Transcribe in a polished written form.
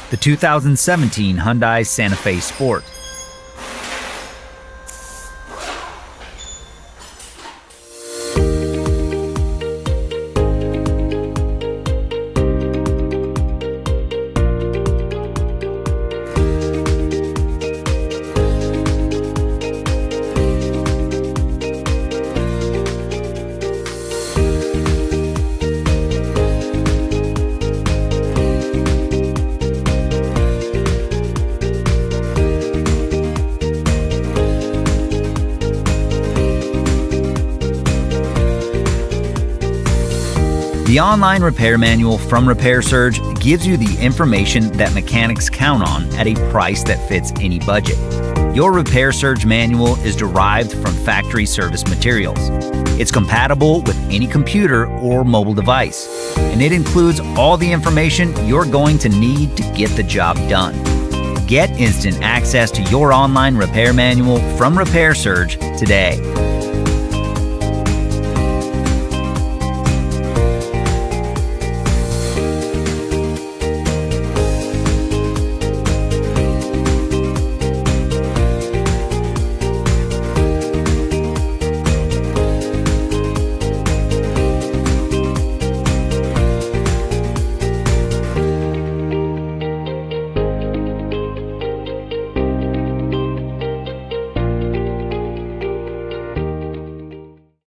the 2017 Hyundai Santa Fe Sport. The online repair manual from Repair Surge gives you the information that mechanics count on at a price that fits any budget. Your Repair Surge manual is derived from factory service materials. It's compatible with any computer or mobile device, and it includes all the information you're going to need to get the job done. Get instant access to your online repair manual from Repair Surge today.